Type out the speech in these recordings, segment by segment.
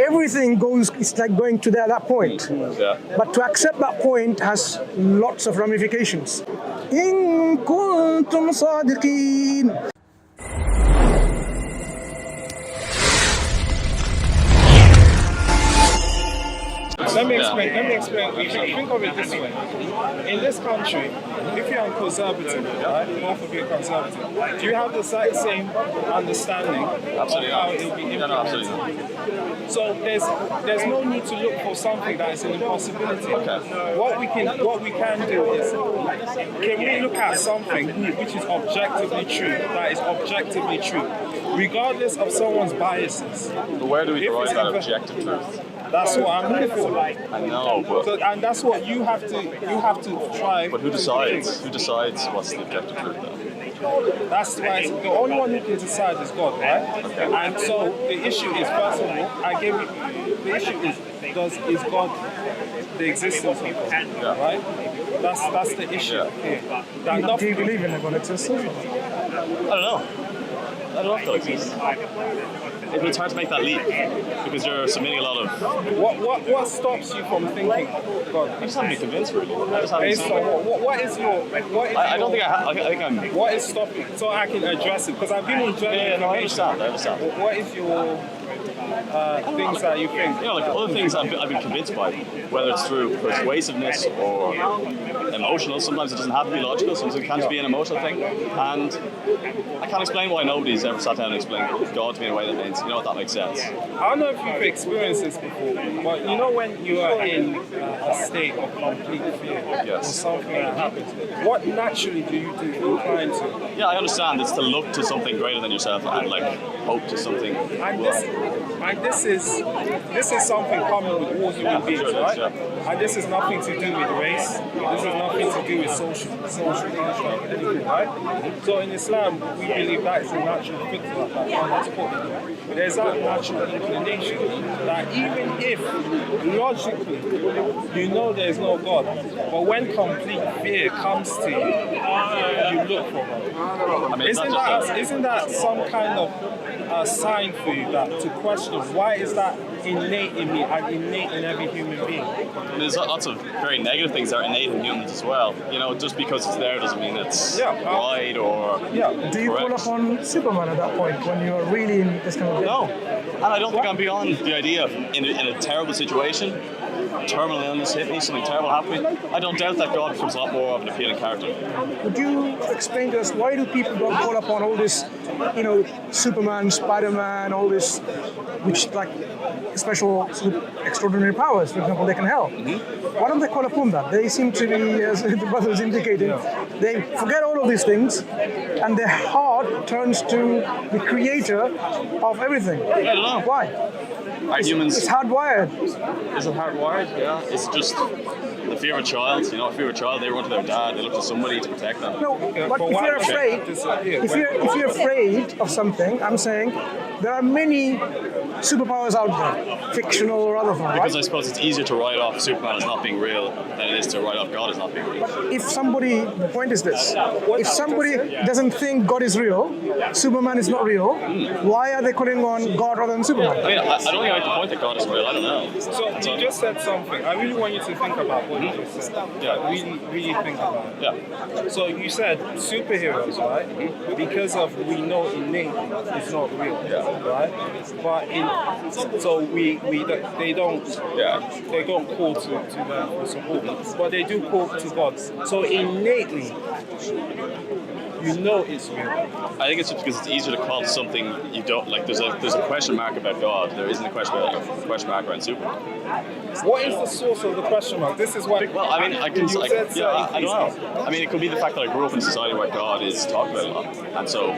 everything goes, it's like going to that point. Yeah. But to accept that point has lots of ramifications. إن كنتم صادقين. Let me explain. Think of it this way. In this country, if you're conservative, right, both of you are conservative, do you have the same understanding of how it will be implemented? No, absolutely not. So there's no need to look for something that is an impossibility. Okay. What we can do is, can we look at something which is objectively true, that is objectively true, regardless of someone's biases? But where do we derive that objective truth? That's what I'm looking for. I know, but And that's what you have to try. who decides? Who decides what's the objective truth then? That's why the only one who can decide is God, right? Okay. And so the issue is, first of all, the issue is God the existence of God, right? That's the issue here. Do you believe in a God exists? I don't know. I don't know if that exists. It's hard to make that leap because you're submitting a lot of. What stops you from thinking God? I just haven't been convinced really. I just haven't. What is your? I don't think I think I'm. What is stopping? So I can address it because I've been enjoying. Yeah, no, I understand. What is your things that you think? You know, like other things I've been convinced by, whether it's through persuasiveness or emotional. Sometimes it doesn't have to be logical. Sometimes it can just be an emotional thing. And I can't explain why nobody's ever sat down and explained God to me in a way that means, you know, that makes sense. I don't know if you've experienced this before, but you know when you are in a state of complete fear or something that happens, what naturally do you incline to? Yeah, I understand. It's to look to something greater than yourself and like hope to something. And this is something common with all human beings, right? And this has nothing to do with race. This has nothing to do with social construct, anything, right? So in Islam, we believe that is a natural fitra that God has put in there. There's that natural inclination that even if logically you know there's no God, but when complete fear comes to you, you look for God. I mean, Isn't that some kind of sign for you that to question why is that innate in me and innate in every human being? And there's lots of very negative things that are innate in humans as well. You know, just because it's there doesn't mean it's right or Do you call upon Superman at that point when you are really in this kind of... No, and I don't think I'm beyond the idea of in a terrible situation, terminal illness hit me, something terrible happened to me. I don't doubt that God becomes a lot more of an appealing character. Would you explain to us why do people don't call upon all this, you know, Superman, Spider-Man, all this, which like special extraordinary powers, for example, they can help. Why don't they call upon that? They seem to be, as the brother was indicating, they forget all of these things and their heart turns to the creator of everything. I don't know. Why? Are humans... It's hardwired. Is it hardwired? Yeah. It's just the fear of a child. You know, fear of a child, they run to their dad, they look to somebody to protect them. No, but if you're afraid, if you're afraid of something, I'm saying there are many superpowers out there, fictional or otherwise. Right? Because I suppose it's easier to write off Superman as not being real than it is to write off God as not being real. But if somebody, the point is this, if somebody doesn't think God is real, Superman is not real, why are they calling on God rather than Superman? I mean, I don't think I make the point that God is real, I don't know. So you just said something. I really want you to think about what you just said. Yeah. Really think about it. Yeah. So you said superheroes, right? Because of we know innate it's not real, right? But they don't call to them for support, but they do call to God. So innately, you know it's real. I think it's just because it's easier to call something you don't like. There's a question mark about God. There isn't a question mark around Superman. What is the source of the question mark? This is what. Well, I mean, I don't know. I mean, it could be the fact that I grew up in a society where God is talked about a lot, and so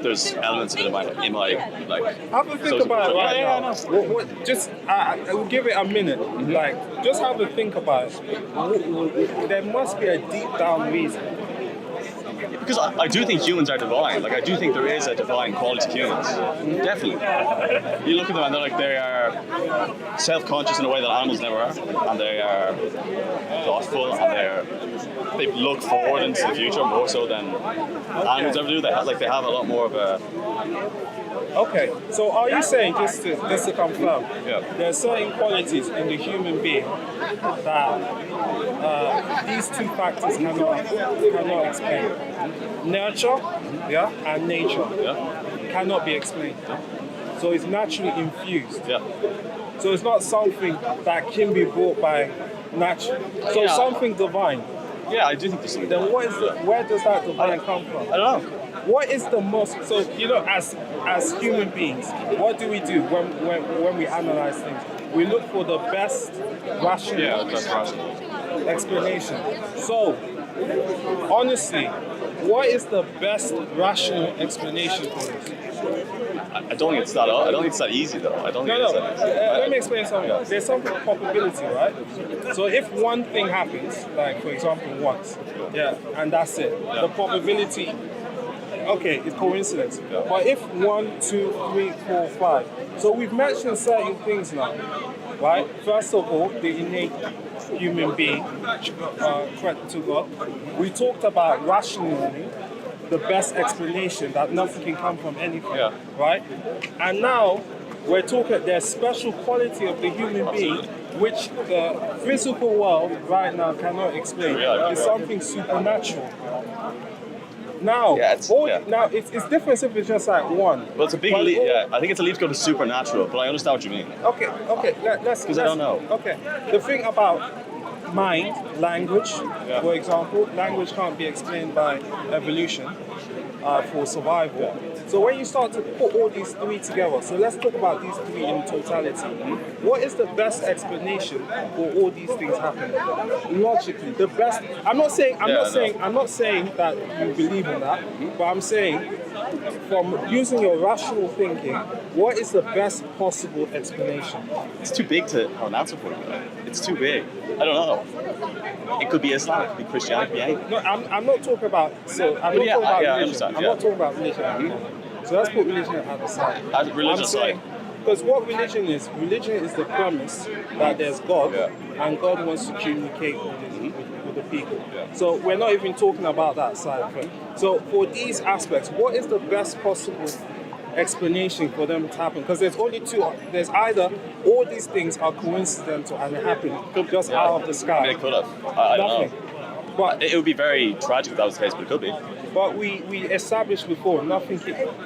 there's elements of it in my like. Have a think about it right now. Just I will give it a minute. Like, just have a think about it. There must be a deep down reason. Because I do think humans are divine. Like, I do think there is a divine quality to humans. Definitely. You look at them and they are self-conscious in a way that animals never are. And they are thoughtful and they look forward into the future more so than animals ever do. They have a lot more of a Okay, so are you saying, just to confirm, there are certain qualities in the human being that these two factors cannot explain? Nurture, and nature cannot be explained. So it's naturally infused. So it's not something that can be brought by nature. So something divine. Yeah, I do think there's something. Then where does that divine come from? I don't know. What is the most, so as human beings, what do when we analyze things? We look for the best rational explanation. So honestly, what is the best rational explanation for this? I don't think it's that. I don't think it's that easy though. I don't think it's that easy. Let me explain something. There's something probability, right? So if one thing happens, like for example once, and that's it, the probability, okay, it's coincidence. But if 1, 2, 3, 4, 5, so we've mentioned certain things now, right? First of all, the innate human being, credit to God. We talked about rationally the best explanation, that nothing can come from anything, right? And now we're talking there's special quality of the human being which the physical world right now cannot explain. It's something supernatural. Now, now it's different if it's just like one. Well, it's a big leap. I think it's a leap to go to supernatural, but I understand what you mean. Okay. Let's. Because I don't know. Okay, the thing about mind, language, for example, language can't be explained by evolution for survival. So when you start to put all these three together, so let's talk about these three in totality. What is the best explanation for all these things happening? Logically, the best. I'm not saying that you believe in that, but I'm saying from using your rational thinking, what is the best possible explanation? It's too big to have an answer for it. It's too big. I don't know. It could be Islam, it could be Christianity, anything. No, I'm not talking about. So I'm not talking about religion. I'm not talking about religion. So let's put religion at the side. Religion aside. Because what religion is the premise that there's God, and God wants to communicate with the people. So we're not even talking about that side of it. So for these aspects, what is the best possible explanation for them to happen? Because there's only two. There's either all these things are coincidental and they happen just out of the sky. I mean, it could have. I don't know. But it would be very tragic if that was the case, but it could be. But we established before,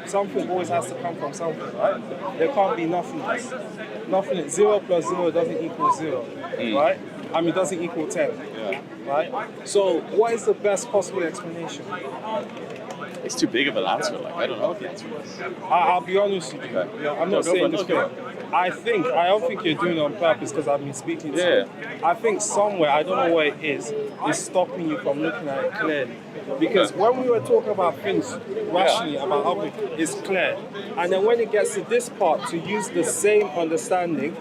something always has to come from something, right? There can't be nothingness. Nothing. 0 plus 0 doesn't equal 0, right? I mean, it doesn't equal 10, right? So what is the best possible explanation? It's too big of an answer. Like, I don't know what the answer is. I'll be honest with you. I'm not saying this thing. I don't think you're doing it on purpose because I've been speaking to you. I think somewhere, I don't know where it is stopping you from looking at it clearly. Because when we were talking about things rationally, about other, it's clear. And then when it gets to this part, to use the same understanding,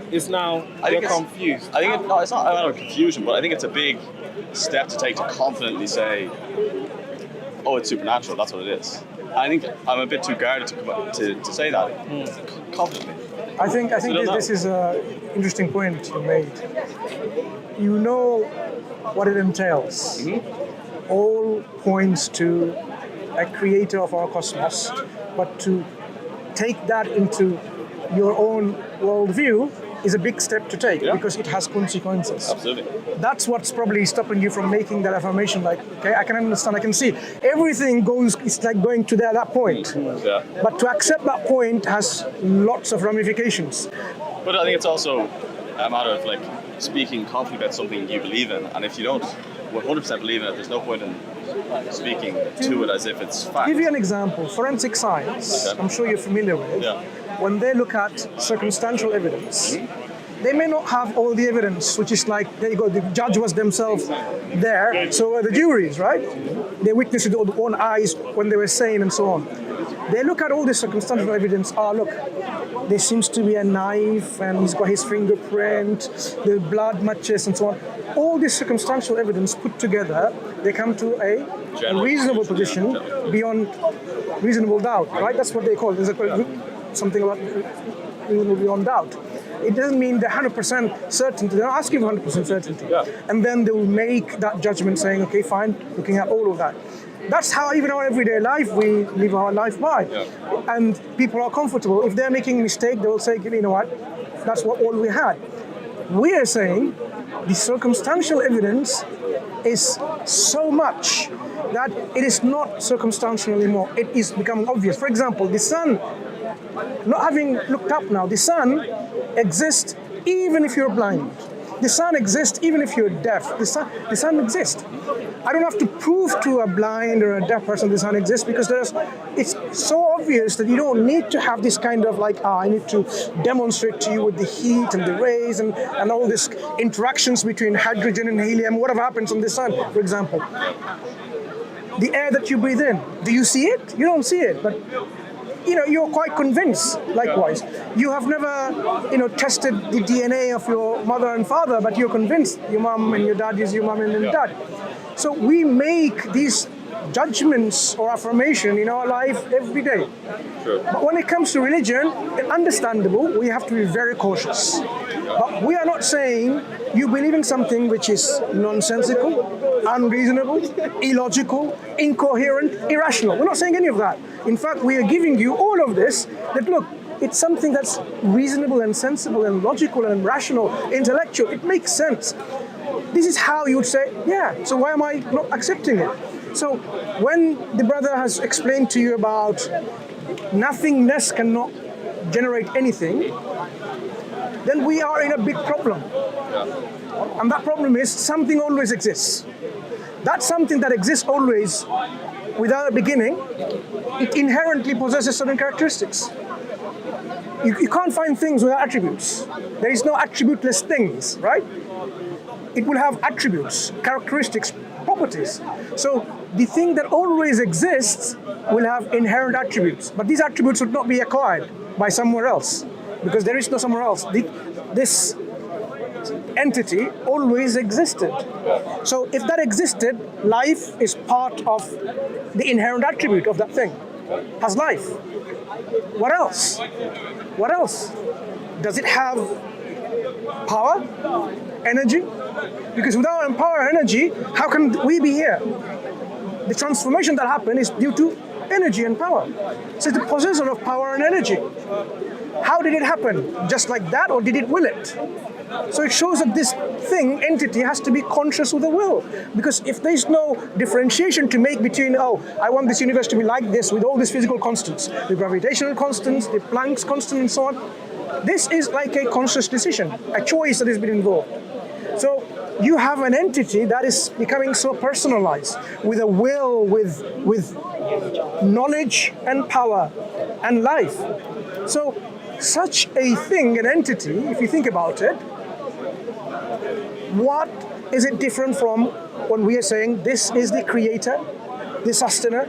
it's now you're confused. I think it's not a matter of confusion, but I think it's a big step to take to confidently say, oh, it's supernatural, that's what it is. I think I'm a bit too guarded to say that confidently. I think this is an interesting point you made. You know what it entails. All points to a creator of our cosmos, but to take that into your own worldview is a big step to take because it has consequences. Absolutely. That's what's probably stopping you from making that affirmation. Like, okay, I can understand, I can see everything goes. It's like going to that point. But to accept that point has lots of ramifications. But I think it's also a matter of like speaking confidently about something you believe in, and if you don't 100% believe in it, there's no point in speaking to it as if it's fact. Give you an example. Forensic science. I'm sure you're familiar with. When they look at circumstantial evidence, they may not have all the evidence, which is like, there you go, the judge was themselves there, so were the juries, right? They witnessed it with their own eyes when they were saying and so on. They look at all the circumstantial evidence. Look, there seems to be a knife and he's got his fingerprint, the blood matches and so on. All this circumstantial evidence put together, they come to a reasonable position beyond reasonable doubt, right? That's what they call it. There's something about reasonable beyond doubt. It doesn't mean they're 100% certainty. They're not asking for 100% certainty. And then they will make that judgment saying, okay, fine, looking at all of that. That's how even our everyday life, we live our life by. And people are comfortable. If they're making a mistake, they will say, you know what, that's what all we had. We are saying the circumstantial evidence is so much that it is not circumstantial anymore. It is becoming obvious. For example, the sun, not having looked up now, the sun exists even if you're blind. The sun exists even if you're deaf. The sun exists. I don't have to prove to a blind or a deaf person the sun exists, because it's so obvious that you don't need to have this kind of like, I need to demonstrate to you with the heat and the rays and all these interactions between hydrogen and helium, whatever happens on the sun, for example. The air that you breathe in, do you see it? You don't see it, but you're quite convinced, likewise. You have never, tested the DNA of your mother and father, but you're convinced your mom and your dad is your mom and your dad. So we make these judgments or affirmation in our life every day. Sure. But when it comes to religion, it's understandable, we have to be very cautious. But we are not saying you believe in something which is nonsensical, unreasonable, illogical, incoherent, irrational. We're not saying any of that. In fact, we are giving you all of this, that look, it's something that's reasonable and sensible and logical and rational, intellectual. It makes sense. This is how you would say, yeah, so why am I not accepting it? So when the brother has explained to you about nothingness cannot generate anything, then we are in a big problem. And that problem is something always exists. That something that exists always without a beginning, it inherently possesses certain characteristics. You can't find things without attributes. There is no attributeless things, right? It will have attributes, characteristics, properties. So the thing that always exists will have inherent attributes, but these attributes would not be acquired by somewhere else, because there is no somewhere else. This entity always existed. So if that existed, life is part of the inherent attribute of that thing. Has life. What else? What else? Does it have power? Energy? Because without power and energy, how can we be here? The transformation that happened is due to energy and power. So it's the possessor of power and energy. How did it happen? Just like that, or did it will it? So it shows that this thing, entity, has to be conscious with a will. Because if there's no differentiation to make between, I want this universe to be like this with all these physical constants, the gravitational constants, the Planck's constant, and so on, this is like a conscious decision, a choice that has been involved. So you have an entity that is becoming so personalized, with a will, with knowledge and power and life. So such a thing, an entity, if you think about it, what is it different from when we are saying this is the creator, the sustainer,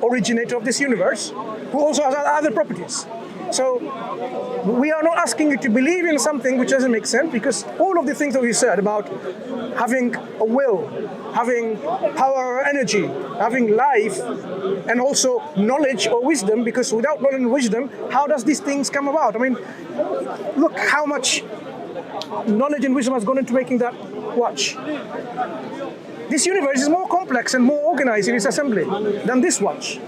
originator of this universe, who also has other properties? So we are not asking you to believe in something which doesn't make sense, because all of the things that we said about having a will, having power or energy, having life, and also knowledge or wisdom, because without knowledge and wisdom, how does these things come about? I mean, look how much knowledge and wisdom has gone into making that watch. This universe is more complex and more organized in its assembly than this watch.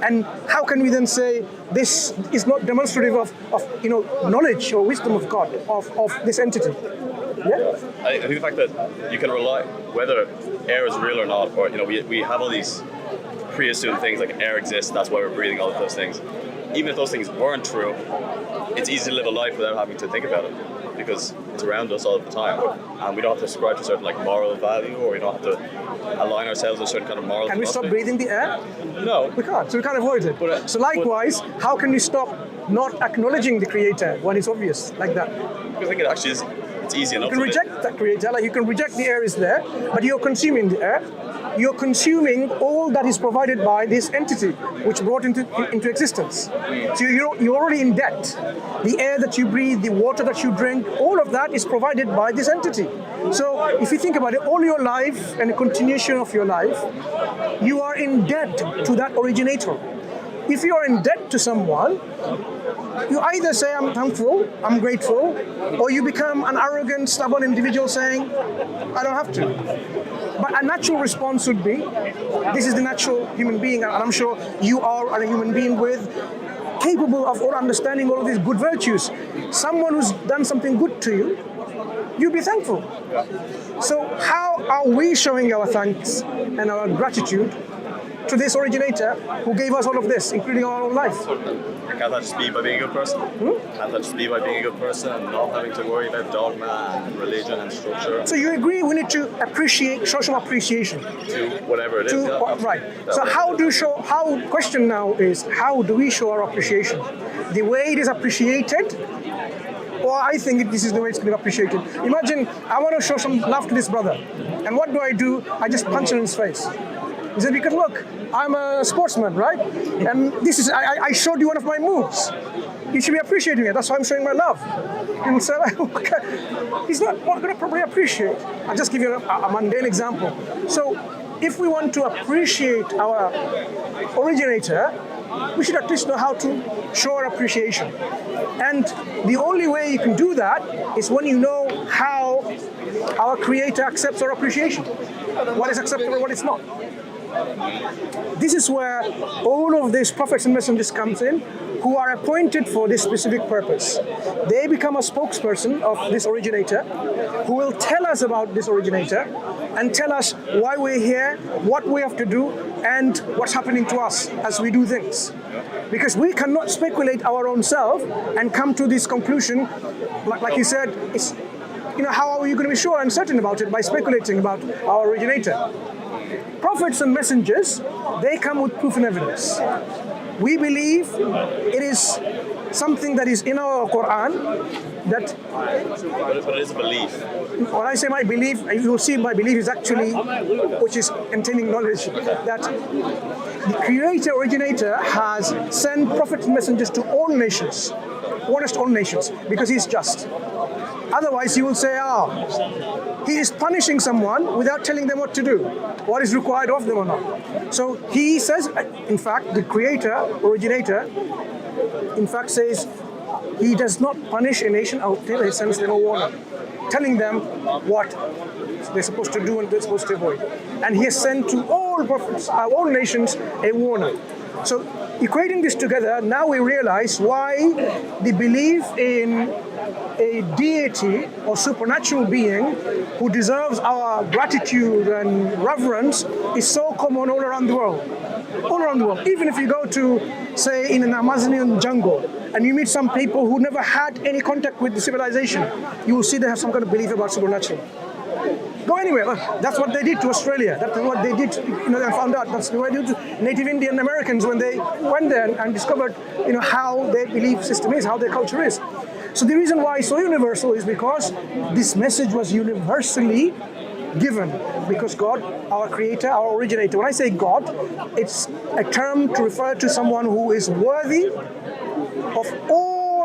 And how can we then say this is not demonstrative of knowledge or wisdom of God, of this entity? Yeah? I think the fact that you can rely, whether air is real or not, or we have all these pre-assumed things like air exists, that's why we're breathing, all of those things. Even if those things weren't true, it's easy to live a life without having to think about it, because it's around us all the time, and we don't have to ascribe to a certain moral value, or we don't have to align ourselves with a certain kind of moral. Can we stop breathing the air? No, we can't. So we can't avoid it. So likewise, how can we stop not acknowledging the creator when it's obvious like that? Because I think it actually is. It's easy enough. You can reject that creator, you can reject the air is there, but you're consuming the air. You're consuming all that is provided by this entity, which brought into existence. So you're already in debt. The air that you breathe, the water that you drink, all of that is provided by this entity. So if you think about it, all your life and the continuation of your life, you are in debt to that originator. If you are in debt to someone, you either say, I'm thankful, I'm grateful, or you become an arrogant, stubborn individual saying, I don't have to. But a natural response would be, this is the natural human being, and I'm sure you are a human being capable of understanding all of these good virtues. Someone who's done something good to you, you'll be thankful. So how are we showing our thanks and our gratitude to this originator who gave us all of this, including our own life? Can't that just be by being a good person? Can't that just be by being a good person and not having to worry about dogma and religion and structure? So you agree we need to show some appreciation? To whatever it is. Right. So question now is, how do we show our appreciation? The way it is appreciated, or I think this is the way it's going to be appreciated. Imagine I want to show some love to this brother, and what do? I just punch him in his face. He said, because look, I'm a sportsman, right? And this is, I showed you one of my moves. You should be appreciating it. That's why I'm showing my love. And so he's not going to probably appreciate. I'll just give you a mundane example. So if we want to appreciate our originator, we should at least know how to show our appreciation. And the only way you can do that is when you know how our creator accepts our appreciation. What is acceptable, what is not. This is where all of these prophets and messengers comes in, who are appointed for this specific purpose. They become a spokesperson of this originator, who will tell us about this originator and tell us why we're here, what we have to do, and what's happening to us as we do things. Because we cannot speculate our own self and come to this conclusion, like you said, it's, how are you going to be sure and certain about it? By speculating about our originator. Prophets and messengers, they come with proof and evidence. We believe it is something that is in our Quran that... But it is a belief. When I say my belief, you'll see my belief is actually, which is containing knowledge, that the creator, originator has sent prophets and messengers to all nations, honest all nations, because he's just. Otherwise, you will say, he is punishing someone without telling them what to do, what is required of them or not. So he says, in fact, the creator, originator, in fact says, he does not punish a nation until he sends them a warning, telling them what they're supposed to do and they're supposed to avoid. And he has sent to all prophets, all nations, a warning. So equating this together, now we realize why the belief in a deity or supernatural being who deserves our gratitude and reverence is so common all around the world. All around the world. Even if you go to, say, in an Amazonian jungle and you meet some people who never had any contact with the civilization, you will see they have some kind of belief about supernatural. Go anywhere. That's what they did to Australia. That's what they did. They found out. That's what they did to Native Indian Americans when they went there and discovered, how their belief system is, how their culture is. So the reason why it's so universal is because this message was universally given. Because God, our creator, our originator. When I say God, it's a term to refer to someone who is worthy of all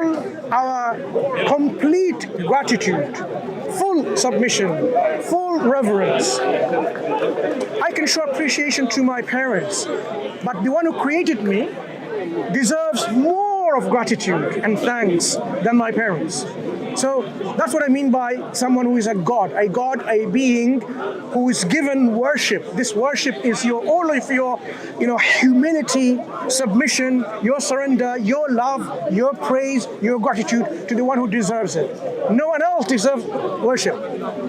our complete gratitude, full submission, full reverence. I can show appreciation to my parents, but the one who created me deserves more of gratitude and thanks than my parents. So that's what I mean by someone who is a God, a being who is given worship. This worship is all of your, humility, submission, your surrender, your love, your praise, your gratitude to the one who deserves it. No one else deserves worship,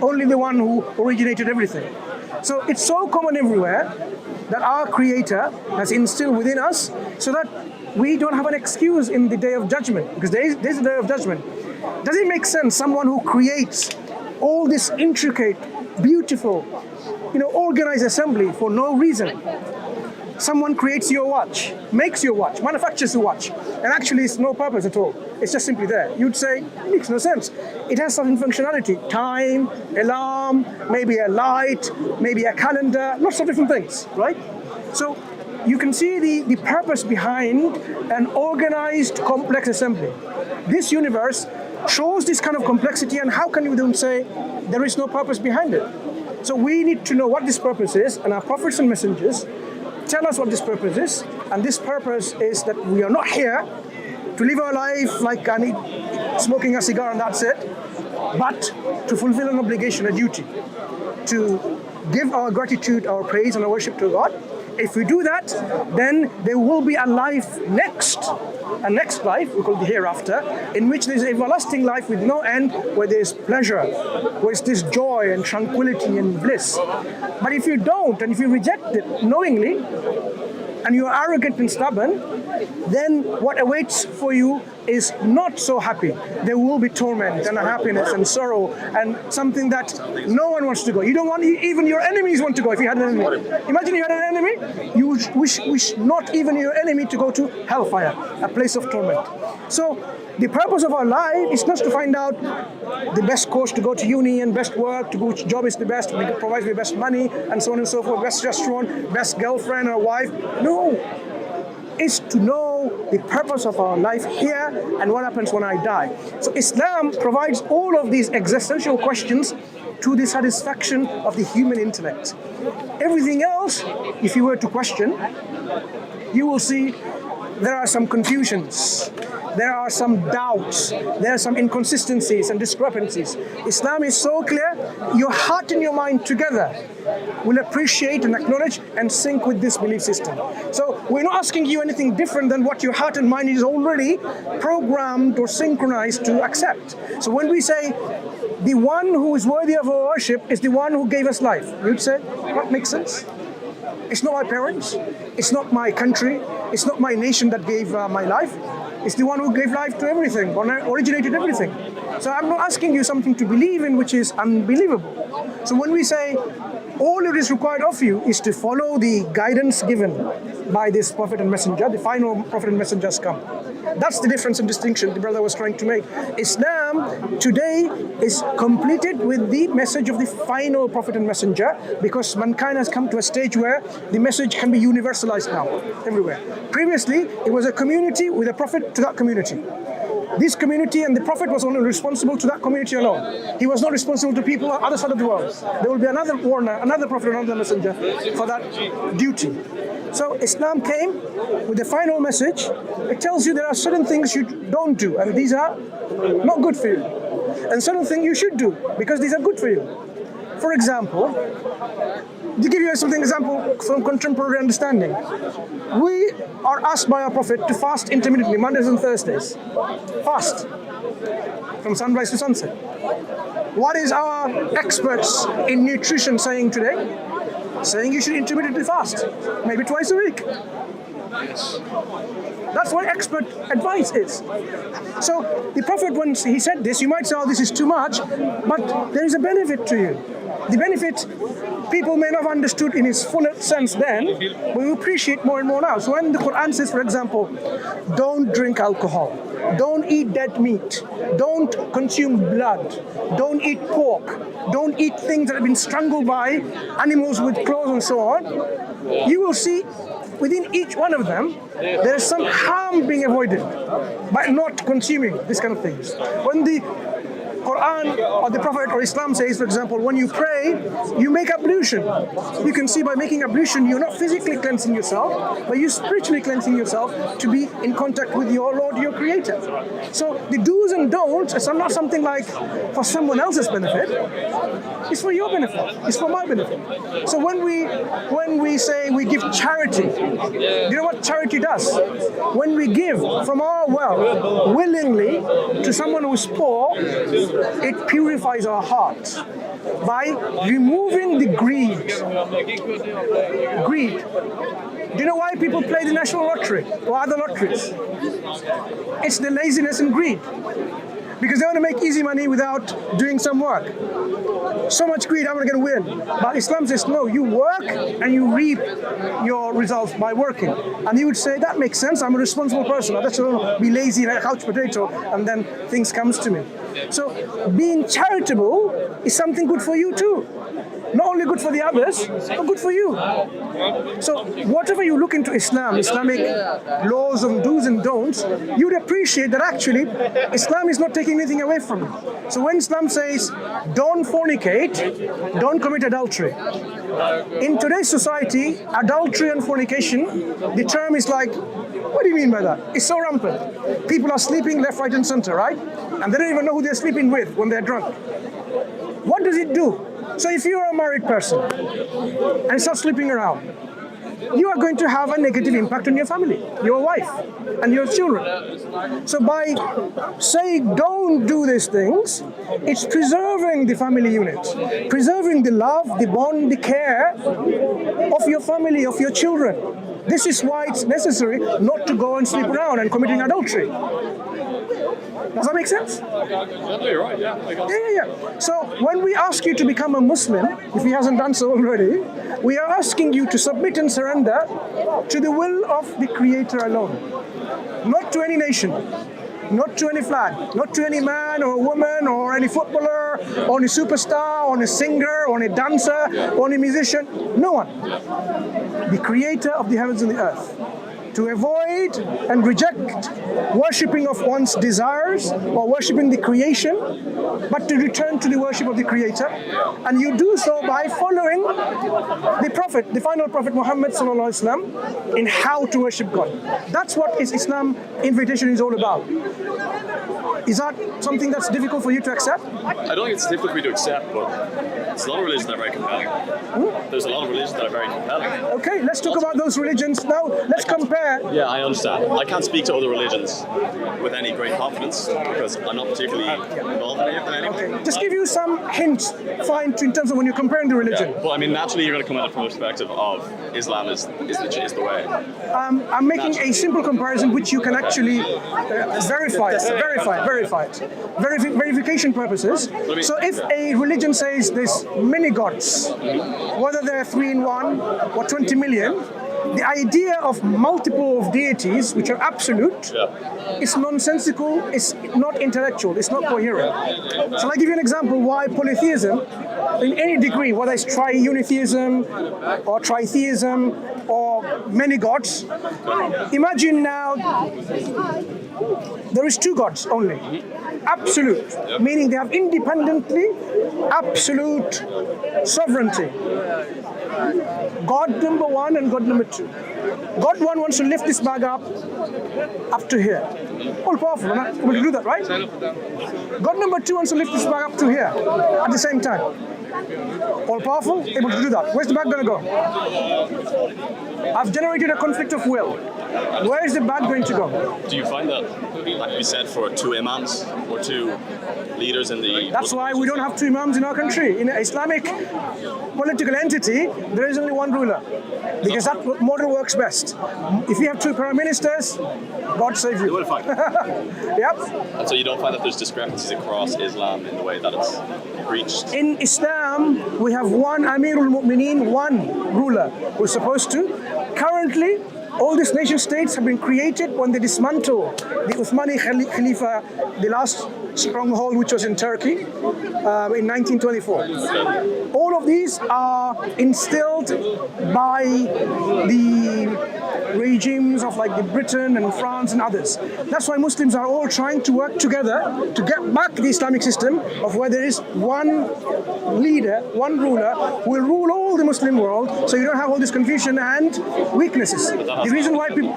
only the one who originated everything. So it's so common everywhere that our Creator has instilled within us so that we don't have an excuse in the day of judgment, because there's a day of judgment. Does it make sense, someone who creates all this intricate, beautiful, organized assembly for no reason? Someone creates your watch, makes your watch, manufactures the watch, and actually it's no purpose at all. It's just simply there. You'd say, it makes no sense. It has some functionality, time, alarm, maybe a light, maybe a calendar, lots of different things, right? So you can see the purpose behind an organized, complex assembly. This universe shows this kind of complexity, and how can you then say there is no purpose behind it? So we need to know what this purpose is, and our prophets and messengers tell us what this purpose is, and this purpose is that we are not here to live our life like smoking a cigar and that's it, but to fulfill an obligation, a duty, to give our gratitude, our praise and our worship to God. If we do that, then there will be a life next, a next life, we call the hereafter, in which there is everlasting life with no end, where there is pleasure, where there is joy and tranquility and bliss. But if you don't, and if you reject it knowingly, and you are arrogant and stubborn, then what awaits for you is not so happy. There will be torment and unhappiness and sorrow and something that no one wants to go. You don't want, even your enemies want to go if you had an enemy. Imagine you had an enemy, you wish not even your enemy to go to hellfire, a place of torment. So the purpose of our life is not to find out the best course to go to uni and best work, to go which job is the best, provides the best money, and so on and so forth, best restaurant, best girlfriend or wife. No, it's to know the purpose of our life here and what happens when I die. So Islam provides all of these existential questions to the satisfaction of the human intellect. Everything else, if you were to question, you will see there are some confusions, there are some doubts, there are some inconsistencies and discrepancies. Islam is so clear, your heart and your mind together will appreciate and acknowledge and sync with this belief system. So we're not asking you anything different than what your heart and mind is already programmed or synchronized to accept. So when we say, the one who is worthy of our worship is the one who gave us life, you'd say, that makes sense. It's not my parents, it's not my country, it's not my nation that gave my life. It's the one who gave life to everything, originated everything. So I'm not asking you something to believe in which is unbelievable. So when we say all it is required of you is to follow the guidance given by this prophet and messenger, the final prophet and messenger has come. That's the difference and distinction the brother was trying to make. Islam today is completed with the message of the final prophet and messenger, because mankind has come to a stage where the message can be universalized now, everywhere. Previously, it was a community with a prophet to that community. This community and the prophet was only responsible to that community alone. He was not responsible to people on the other side of the world. There will be another warner, another prophet, another messenger for that duty. So Islam came with the final message. It tells you there are certain things you don't do, and these are not good for you. And certain things you should do, because these are good for you. For example, to give you something example from contemporary understanding, we are asked by our Prophet to fast intermittently, Mondays and Thursdays. Fast from sunrise to sunset. What is our experts in nutrition saying today? Saying you should intermittently fast, maybe twice a week. That's what expert advice is. So the Prophet, when he said this, you might say, oh, this is too much, but there is a benefit to you. The benefit people may not have understood in its full sense then, but we appreciate more and more now. So when the Quran says, for example, don't drink alcohol, don't eat dead meat, don't consume blood, don't eat pork, don't eat things that have been strangled by animals with claws and so on, you will see within each one of them, there is some harm being avoided by not consuming these kind of things. When the Quran or the Prophet or Islam says, for example, when you pray, you make ablution. You can see by making ablution, you're not physically cleansing yourself, but you're spiritually cleansing yourself to be in contact with your Lord, your Creator. So the do's and don'ts is not something like for someone else's benefit. It's for your benefit. It's for my benefit. So when we say we give charity, you know what charity does? When we give from our wealth willingly to someone who's poor, it purifies our hearts by removing the greed. Greed. Do you know why people play the national lottery or other lotteries? It's the laziness and greed. Because they want to make easy money without doing some work. So much greed, I'm not going to win. But Islam says, no, you work and you reap your results by working. And he would say, that makes sense, I'm a responsible person. I don't be lazy like a couch potato and then things comes to me. So being charitable is something good for you too. Not only good for the others, but good for you. So whatever you look into Islam, Islamic laws of do's and don'ts, you'd appreciate that actually Islam is not taking anything away from you. So when Islam says, don't fornicate, don't commit adultery. In today's society, adultery and fornication, the term is like What do you mean by that? It's so rampant. People are sleeping left, right, and center, right? And they don't even know who they're sleeping with when they're drunk. What does it do? So if you're a married person and start sleeping around, you are going to have a negative impact on your family, your wife, and your children. So by saying don't do these things, it's preserving the family unit, preserving the love, the bond, the care of your family, of your children. This is why it's necessary not to go and sleep around and committing adultery. Does that make sense? You're right, Yeah. So when we ask you to become a Muslim, if he hasn't done so already, we are asking you to submit and surrender to the will of the Creator alone. Not to any nation, not to any flag, not to any man or woman or any footballer or any superstar or any singer or any dancer or any musician. No one. The Creator of the heavens and the earth. To avoid and reject worshipping of one's desires or worshipping the creation, but to return to the worship of the Creator. And you do so by following the Prophet, the final Prophet Muhammad ﷺ, in how to worship God. That's what Islam invitation is all about. Is that something that's difficult for you to accept? I don't think it's difficult for me to accept, but there's a lot of religions that are very compelling. There's a lot of religions that are very compelling. Okay, let's talk about those religions now. Let's compare. Yeah, I understand. I can't speak to other religions with any great confidence because I'm not particularly involved in any of them anyway. Okay. Just give you some hints, fine, in terms of when you're comparing the religion. Yeah. Well, I mean, naturally, you're going to come at it from the perspective of Islam is the way. I'm making a simple comparison which you can actually verify it. Verification purposes. So if a religion says there's many gods, whether they're 3 in 1 or 20 million, the idea of multiple of deities, which are absolute, is nonsensical, it's not intellectual, it's not coherent. So I'll give you an example why polytheism, in any degree, whether it's triunitheism or tritheism or many gods, imagine now there is 2 gods only. Absolute, meaning they have independently absolute sovereignty. God number 1 and God number 2. God 1 wants to lift this bag up to here. All powerful, we're not able to do that, right? God number 2 wants to lift this bag up to here at the same time. All powerful, able to do that. Where's the bag going to go? I've generated a conflict of will. Where is the bag going to go? Do you find that can be said for 2 imams or 2 leaders in the... That's why we don't have 2 imams in our country. In an Islamic political entity, there is only 1 ruler. Because that model works best. If you have 2 prime ministers, God save you. You will find. Yep. And so you don't find that there's discrepancies across Islam in the way that it's preached? In Islam, we have 1 Amirul Mu'mineen, 1 ruler who's supposed to. Currently, all these nation states have been created when they dismantle the Uthmani Khalifa, the last stronghold which was in Turkey in 1924. All of these are instilled by the regimes of like the Britain and France and others. That's why Muslims are all trying to work together to get back the Islamic system of where there is 1 leader, 1 ruler who will rule all the Muslim world, so you don't have all this confusion and weaknesses. The reason why people...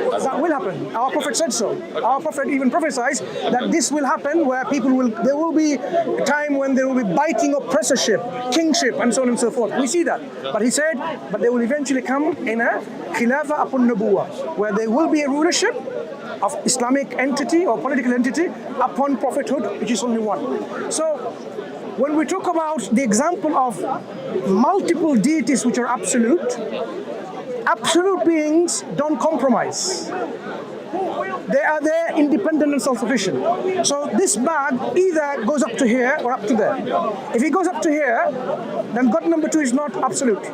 That will happen. Our Prophet said so. Our Prophet even prophesies that this will happen where there will be a time when there will be biting oppressorship, kingship, and so on and so forth. We see that. But he said, but they will eventually come in a khilafa upon nubuwah, where there will be a rulership of Islamic entity or political entity upon prophethood, which is only 1. So when we talk about the example of multiple deities which are absolute beings don't compromise. They are there independent and self-sufficient. So this bag either goes up to here or up to there. If it goes up to here, then God number 2 is not absolute.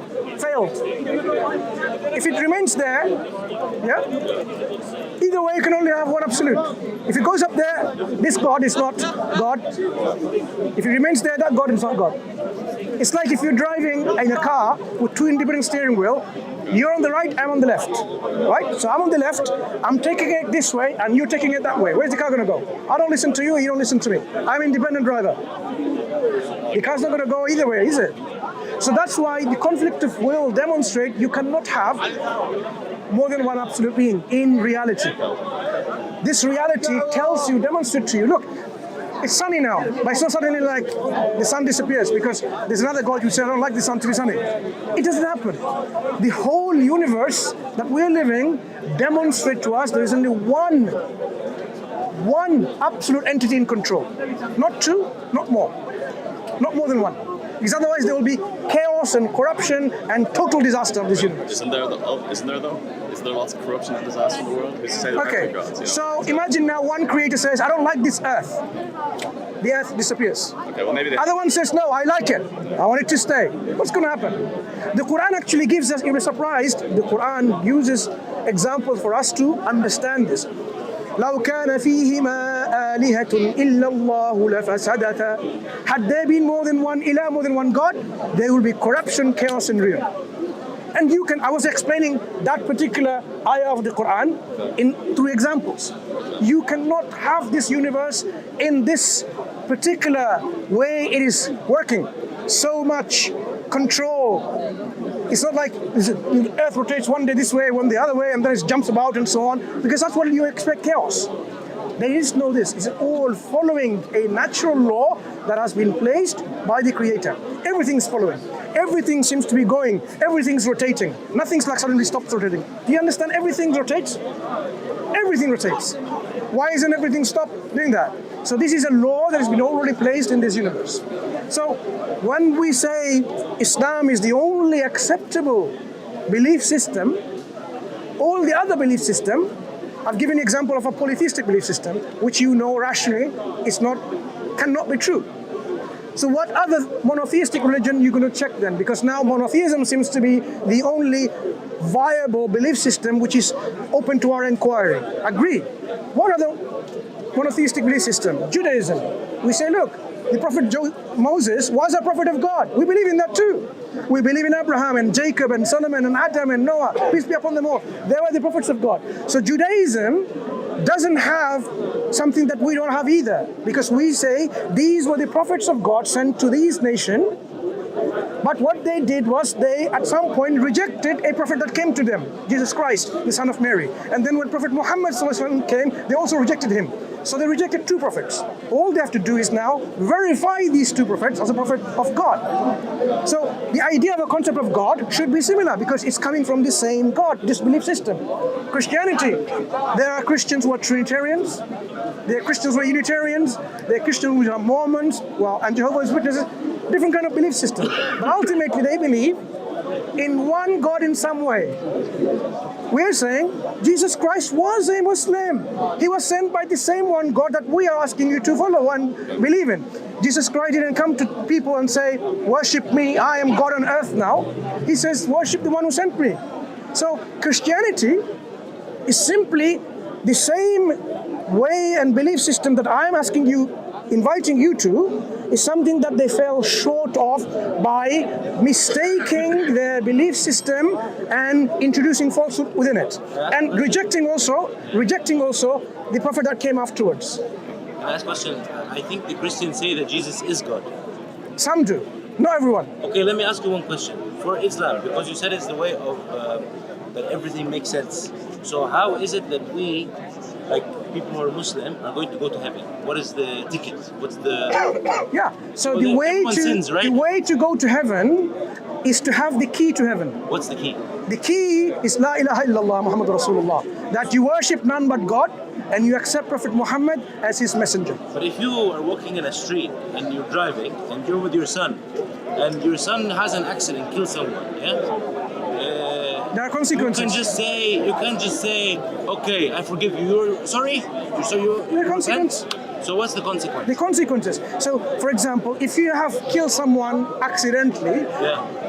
Failed. If it remains there, either way you can only have 1 absolute. If it goes up there, this God is not God. If it remains there, that God is not God. It's like if you're driving in a car with 2 independent steering wheels, you're on the right, I'm on the left, right? So I'm on the left, I'm taking it this way, and you're taking it that way. Where's the car going to go? I don't listen to you, you don't listen to me. I'm an independent driver. The car's not going to go either way, is it? So that's why the conflict of will demonstrate you cannot have more than one absolute being in reality. This reality tells you, demonstrates to you, look, it's sunny now, but it's not suddenly like the sun disappears because there's another God who says, I don't like the sun to be sunny. It doesn't happen. The whole universe that we're living demonstrates to us there is only one absolute entity in control. Not two, not more. Not more than one. Because otherwise there will be chaos and corruption and total disaster of this universe. Isn't there though? Isn't there lots of corruption and disaster in the world? Who's to say there aren't gods, you know? So imagine now one creator says, I don't like this earth. The earth disappears. Okay, well maybe Other one says, no, I like it. I want it to stay. What's going to happen? The Quran actually gives us, if you're surprised, the Quran uses examples for us to understand this. لو كان فيهما آلهة إلا الله لفسدتا. Had there been more than one ilah, more than one God, there will be corruption, chaos, and ruin. And I was explaining that particular ayah of the Quran in 3 examples. You cannot have this universe in this particular way it is working. So much control. It's not like the earth rotates one day this way, one the other way, and then it jumps about and so on, because that's what you expect, chaos. There is no this. It's all following a natural law that has been placed by the Creator. Everything's following. Everything seems to be going. Everything's rotating. Nothing's like suddenly stops rotating. Do you understand? Everything rotates. Everything rotates. Why isn't everything stopped doing that? So this is a law that has been already placed in this universe. So when we say Islam is the only acceptable belief system, all the other belief system, I've given an example of a polytheistic belief system, which you know rationally cannot be true. So what other monotheistic religion you're going to check then? Because now monotheism seems to be the only viable belief system which is open to our inquiry. Agree. What other monotheistic belief system? Judaism. We say, look, the prophet Moses was a prophet of God. We believe in that too. We believe in Abraham and Jacob and Solomon and Adam and Noah. Peace be upon them all. They were the prophets of God. So Judaism doesn't have something that we don't have either, because we say these were the prophets of God sent to these nations. But what they did was they at some point rejected a prophet that came to them, Jesus Christ, the son of Mary. And then when Prophet Muhammad came, they also rejected him. So they rejected 2 prophets. All they have to do is now verify these 2 prophets as a prophet of God. So the idea of a concept of God should be similar because it's coming from the same God, this belief system. Christianity, there are Christians who are Trinitarians, there are Christians who are Unitarians, there are Christians who are Mormons, and Jehovah's Witnesses, different kind of belief system. But ultimately they believe in one God in some way. We're saying Jesus Christ was a Muslim. He was sent by the same one God that we are asking you to follow and believe in. Jesus Christ didn't come to people and say, worship me, I am God on earth now. He says, worship the one who sent me. So Christianity is simply the same way and belief system that I'm asking you, inviting you to, is something that they fell short of by mistaking their belief system and introducing falsehood within it, and rejecting also the prophet that came afterwards. Last question. I think the Christians say that Jesus is God. Some do, not everyone. Okay, let me ask you one question. For Islam, because you said it's the way of that everything makes sense. So how is it that we, like people who are Muslim, are going to go to heaven? What is the ticket? What's the... Yeah, so the way to go to heaven is to have the key to heaven. What's the key? The key is La ilaha illallah Muhammad Rasulullah. That you worship none but God and you accept Prophet Muhammad as his messenger. But if you are walking in a street and you're driving and you're with your son and your son has an accident, kills someone, there are consequences. You can't just say, okay, I forgive you. You're sorry. There are consequences. So what's the consequence? The consequences. So, for example, if you have killed someone accidentally,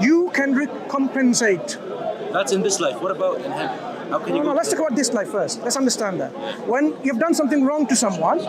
you can recompensate. That's in this life. What about in heaven? How can you? No, let's talk about this life first. Let's understand that. When you've done something wrong to someone,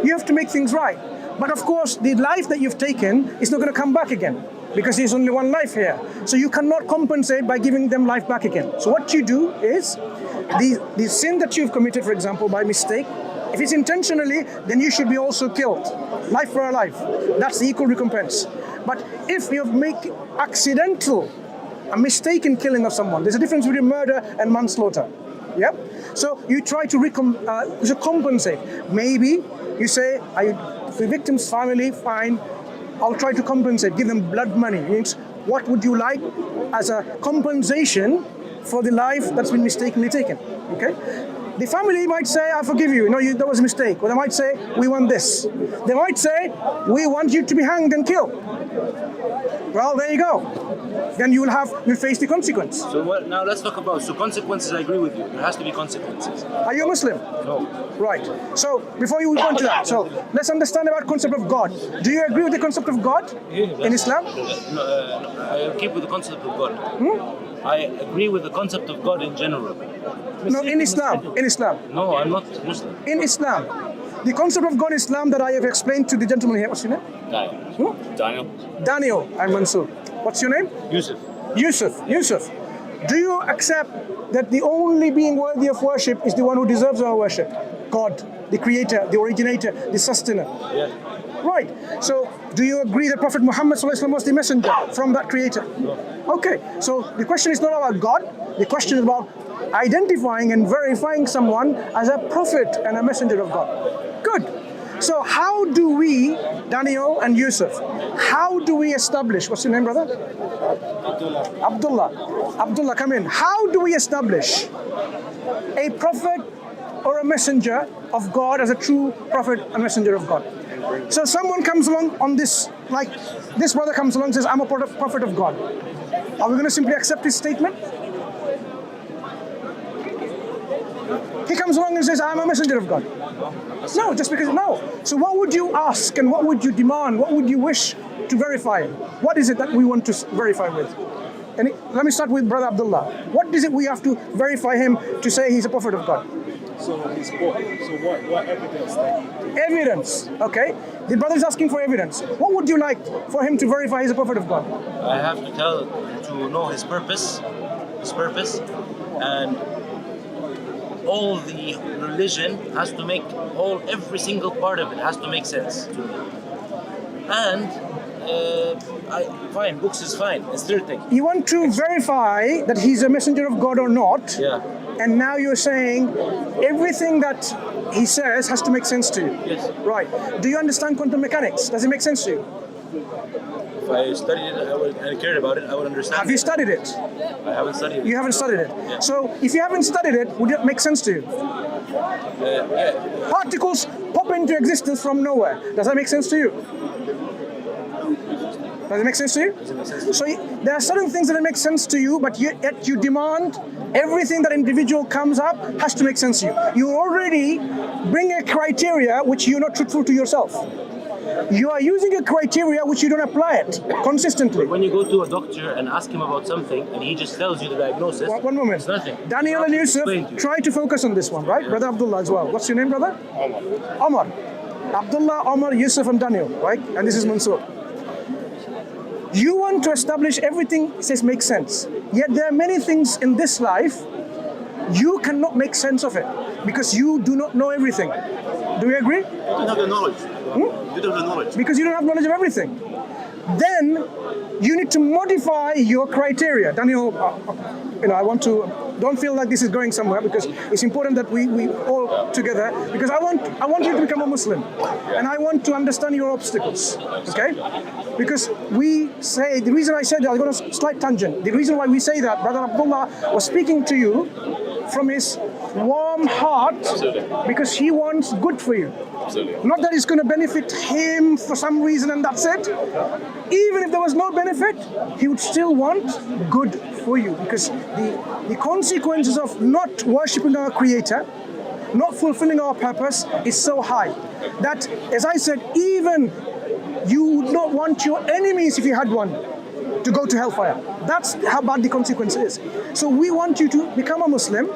you have to make things right. But of course, the life that you've taken is not going to come back again, because there's only one life here. So you cannot compensate by giving them life back again. So what you do is, the sin that you've committed, for example, by mistake, if it's intentionally, then you should be also killed. Life for a life. That's the equal recompense. But if you make accidental a mistaken killing of someone. There's a difference between murder and manslaughter. Yep. So you try to compensate. Maybe you say, the victim's family, fine, I'll try to compensate, give them blood money. It means, what would you like as a compensation for the life that's been mistakenly taken? Okay? The family might say, I forgive you, that was a mistake. Or they might say, we want this. They might say, we want you to be hanged and killed. Well, there you go. Then you'll face the consequence. So now let's talk about, consequences, I agree with you. There has to be consequences. Are you a Muslim? No. Right. So before you go into that, so let's understand about concept of God. Do you agree with the concept of God in Islam? No, I keep with the concept of God. I agree with the concept of God in general. No, in Islam. In Islam. No, I'm not Muslim. In Islam. The concept of God in Islam that I have explained to the gentleman here. What's your name? Daniel. I'm Mansoor. What's your name? Yusuf. Do you accept that the only being worthy of worship is the one who deserves our worship? God, the creator, the originator, the sustainer. Yeah. Right. So, do you agree that Prophet Muhammad ﷺ was the messenger from that creator? No. Okay. So, the question is not about God. The question is about identifying and verifying someone as a prophet and a messenger of God. Good. So, how do we, Daniel and Yusuf, how do we establish, what's your name, brother? Abdullah, come in. How do we establish a prophet or a messenger of God as a true prophet and messenger of God? So someone comes along on this, like this brother comes along and says, I'm a prophet of God. Are we going to simply accept his statement? He comes along and says, I'm a messenger of God. No, just because, no. So what would you ask and what would you demand? What would you wish to verify? What is it that we want to verify with? And let me start with Brother Abdullah. What is it we have to verify him to say he's a prophet of God? So he's what? So what evidence that Evidence, okay. The brother is asking for evidence. What would you like for him to verify he's a prophet of God? I have to know his purpose, and all the religion has to make, every single part of it has to make sense to me. And fine, books is fine, it's their thing. You want to verify that he's a messenger of God or not? Yeah. And now you're saying everything that he says has to make sense to you. Yes. Right. Do you understand quantum mechanics? Does it make sense to you? If I studied it, and cared about it, I would understand. Have you studied it? I haven't studied it. You haven't studied it. Yeah. So if you haven't studied it, would it make sense to you? Yeah. Particles pop into existence from nowhere. Does that make sense to you? Does it make sense to you? Does it make sense? So there are certain things that make sense to you, but yet you demand everything that individual comes up has to make sense to you. You already bring a criteria which you're not truthful to yourself. You are using a criteria which you don't apply it consistently. When you go to a doctor and ask him about something and he just tells you the diagnosis, One moment. it's nothing. Daniel and Yusuf, try to focus on this one, right? Yeah. Brother Abdullah as well. What's your name, brother? Omar. Abdullah, Omar, Yusuf and Daniel, right? And this is Mansoor. You want to establish everything says makes sense. Yet there are many things in this life you cannot make sense of it because you do not know everything. Do you agree? You don't have the knowledge. You don't have the knowledge. Because you don't have knowledge of everything. Then you need to modify your criteria. Daniel, I want to, don't feel like this is going somewhere because it's important that we all together, because I want you to become a Muslim and I want to understand your obstacles, okay? Because we say, the reason I said that, I'll go on a slight tangent. The reason why we say that, Brother Abdullah was speaking to you from his warm heart because he wants good for you. Absolutely. Not that it's going to benefit him for some reason and that's it. Even if there was no benefit, he would still want good for you because the consequences of not worshipping our Creator, not fulfilling our purpose is so high that, as I said, even you would not want your enemies, if you had one, to go to hellfire. That's how bad the consequence is. So we want you to become a Muslim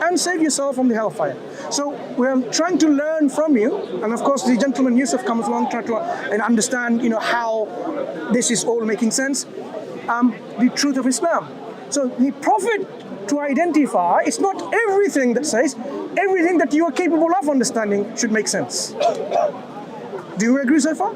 and save yourself from the hellfire. So we're trying to learn from you, and of course the gentleman Yusuf comes along trying to understand, how this is all making sense, the truth of Islam. So the Prophet to identify, it's not everything that says, everything that you are capable of understanding should make sense. Do you agree so far?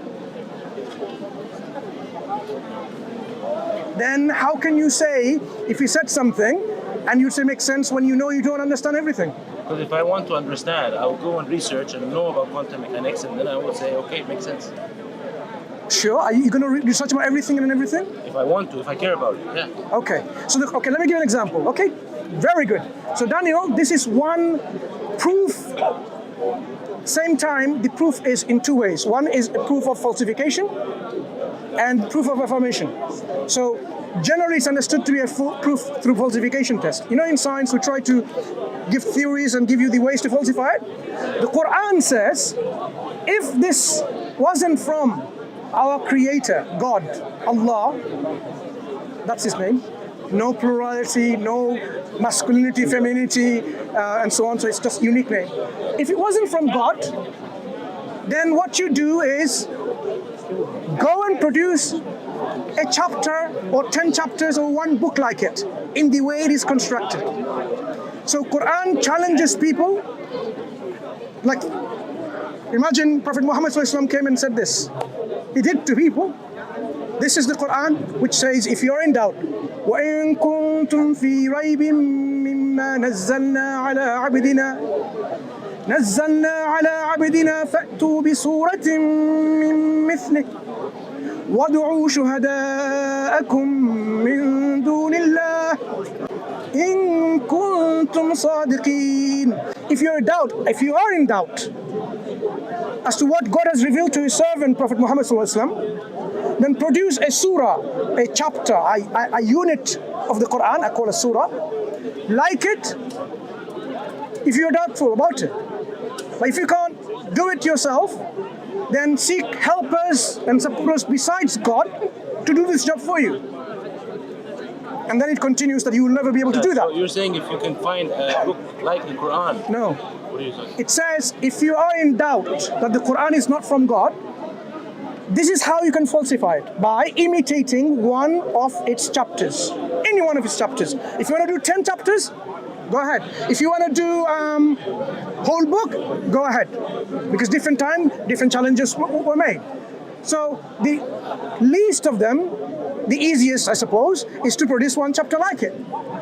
then how can you say, if he said something, and you say makes sense when you know you don't understand everything? Because if I want to understand, I'll go and research and know about quantum mechanics, and then I will say, okay, it makes sense. Sure, are you going to research about everything and everything? If I want to, if I care about it, yeah. Okay, so okay, let me give you an example, okay? Very good. So Daniel, this is one proof. Same time, the proof is in two ways. One is a proof of falsification and proof of affirmation. So generally it's understood to be a proof through falsification test. You know, in science we try to give theories and give you the ways to falsify it. The Quran says, if this wasn't from our creator, God, Allah, that's his name, no plurality, no masculinity, femininity, and so on, so it's just unique name. If it wasn't from God, then what you do is go and produce a chapter or 10 chapters or one book like it in the way it is constructed. So Quran challenges people, like imagine Prophet Muhammad ﷺ came and said this. He did to people. This is the Quran which says, if you're in doubt, وَإِن كُنتُمْ فِي رَيْبٍ مِّمَّا نَزَّلْنَا عَلَىٰ عَبْدِنَا فَأْتُوا بِسُورَةٍ مِّن مِّثْلِهِ وَادْعُوا شُهَدَاءَكُم مِّن دُونِ اللَّهِ إِن كُنتُمْ صَادِقِينَ. If you are in doubt as to what God has revealed to his servant Prophet Muhammad ﷺ, then produce a surah, a chapter, a unit of the Quran, I call a surah, like it if you're doubtful about it. But if you can't do it yourself, then seek helpers and supporters besides God to do this job for you. And then it continues that you will never be able to do that. So you're saying if you can find a book like the Quran? No. What are you saying? It says if you are in doubt that the Quran is not from God, this is how you can falsify it, by imitating one of its chapters, any one of its chapters. If you want to do 10 chapters, go ahead. If you want to do whole book, go ahead. Because different time, different challenges were made. So the least of them, the easiest, I suppose, is to produce one chapter like it,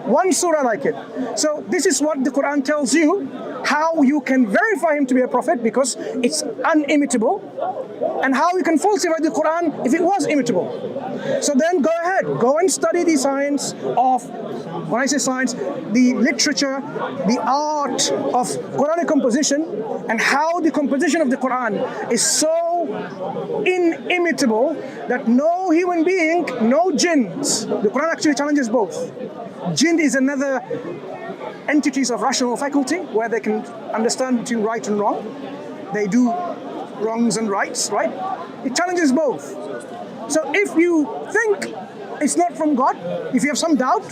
one surah like it. So this is what the Quran tells you, how you can verify him to be a prophet because it's unimitable, and how you can falsify the Quran if it was imitable. So then go ahead, go and study the science of, when I say science, the literature, the art of Quranic composition, and how the composition of the Quran is so inimitable that no human being, no jinns, the Quran actually challenges both. Jinn is another entities of rational faculty where they can understand between right and wrong. They do wrongs and rights, right? It challenges both. So if you think it's not from God, if you have some doubt,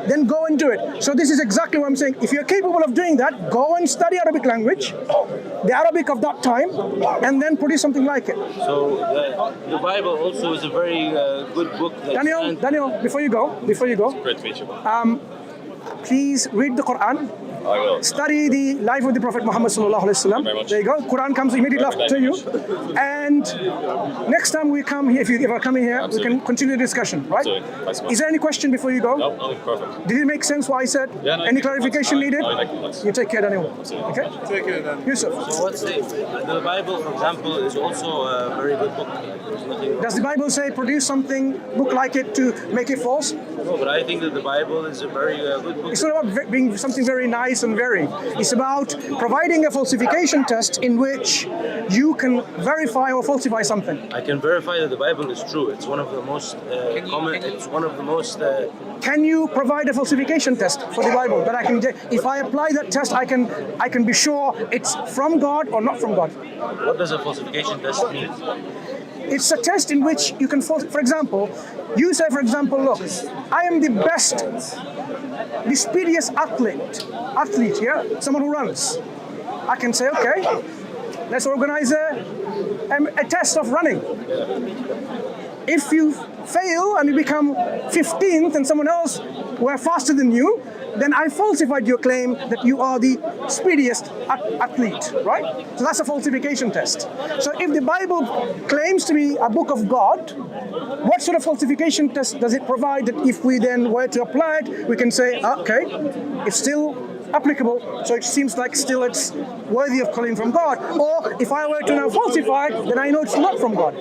then go and do it. So this is exactly what I'm saying. If you're capable of doing that, go and study Arabic language, the Arabic of that time, and then produce something like it. So the Bible also is a very good book. That Daniel, before you go, Great to meet you. Please read the Quran. I will. Study the life of the Prophet Muhammad sallallahu alaihi wasallam. Very much. There you go. Quran comes immediately after you. And next time we come here, if you are coming here, Absolutely. we can continue the discussion, right? Absolutely. Nice one. Is there any question before you go? No, perfect. Did it make sense what I said? Yeah, no, Any it makes clarification sense. needed? No, it makes sense. You take care, Daniel. Absolutely. Okay? Take it then. Yusuf. So what's the Bible, for example, is also a very good book. There's nothing wrong. Does the Bible say produce something, book like it to make it false? No, but I think that the Bible is a very good book. It's not about being something very nice and very. It's about providing a falsification test in which you can verify or falsify something. I can verify that the Bible is true. It's one of the most common. It's one of the most. Can you provide a falsification test for the Bible that I can? If I apply that test, I can be sure it's from God or not from God. What does a falsification test mean? It's a test in which you can, for example, you say, for example, look, I am the best, the speediest athlete, yeah, someone who runs. I can say, okay, let's organize a test of running. If you fail and you become 15th and someone else were faster than you, then I falsified your claim that you are the speediest athlete, right? So that's a falsification test. So if the Bible claims to be a book of God, what sort of falsification test does it provide that if we then were to apply it, we can say, okay, it's still applicable, so it seems like still it's worthy of calling from God. Or if I were to now falsify it, then I know it's not from God.